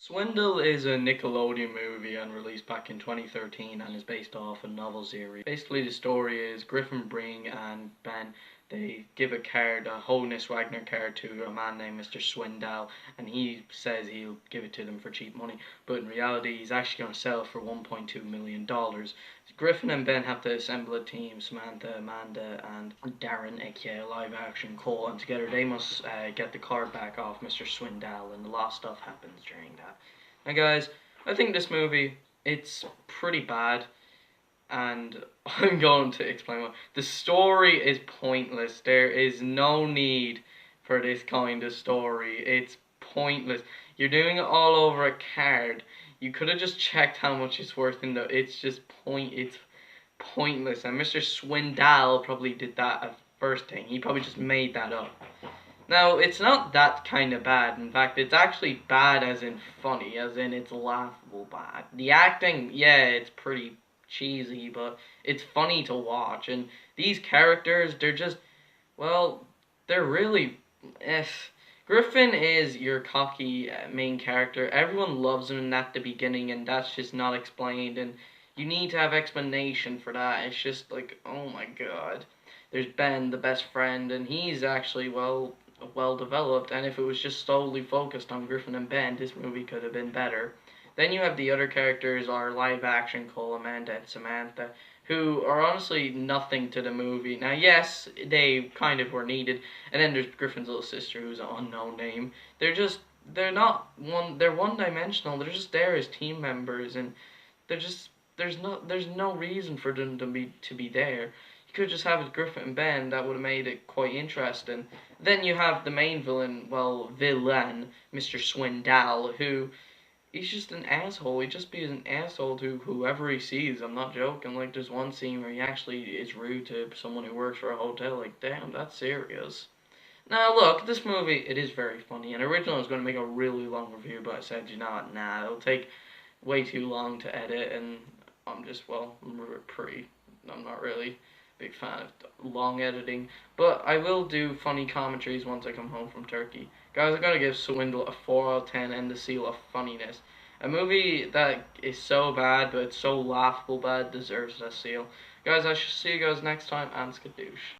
Swindle is a Nickelodeon movie and released back in 2013 and is based off a novel series. Basically the story is Griffin, Bring and Ben, they give a card, a Honus Wagner card, to a man named Mr. Swindle, and he says he'll give it to them for cheap money, but in reality he's actually going to sell it for $1.2 million. Griffin and Ben have to assemble a team, Samantha, Amanda and Darren, aka live action Cole, and together they must get the card back off Mr. Swindle, and a lot of stuff happens during that. Now guys, I think this movie, it's pretty bad, and I'm going to explain why. The story is pointless. There is no need for this kind of story. It's pointless. You're doing it all over a card. You could have just checked how much it's worth in the. It's just it's pointless. And Mr. Swindle probably did that at first thing. He probably just made that up. Now, it's not that kind of bad. In fact, it's actually bad as in funny, as in it's laughable bad. The acting, yeah, it's pretty cheesy, but it's funny to watch. And these characters, they're just, well, they're really, Griffin is your cocky main character. Everyone loves him at the beginning, and that's just not explained, and you need to have explanation for that. It's just like, oh my god. There's Ben, the best friend, and he's actually, well developed, and if it was just solely focused on Griffin and Ben, this movie could have been better. Then you have the other characters, our live action Cole, Amanda, and Samantha, who are honestly nothing to the movie. Now, yes, they kind of were needed, and then there's Griffin's little sister, who's an unknown name. They're not they're one-dimensional. They're just there as team members, and there's no reason for them to be there. You could just have it Griffin and Ben. That would have made it quite interesting. Then you have the main villain, Mr. Swindle, who he's just an asshole. He just be an asshole to whoever he sees. I'm not joking. Like, there's one scene where he actually is rude to someone who works for a hotel. Like, damn, that's serious. Now, look, this movie, it is very funny. And originally I was going to make a really long review, but I said, you know what, nah, it'll take way too long to edit, and I'm not really a big fan of long editing. But I will do funny commentaries once I come home from Turkey. Guys, I'm going to give Swindle a 4 out of 10 and the seal of funniness. A movie that is so bad, but it's so laughable bad, deserves that seal. Guys, I shall see you guys next time, and skadoosh.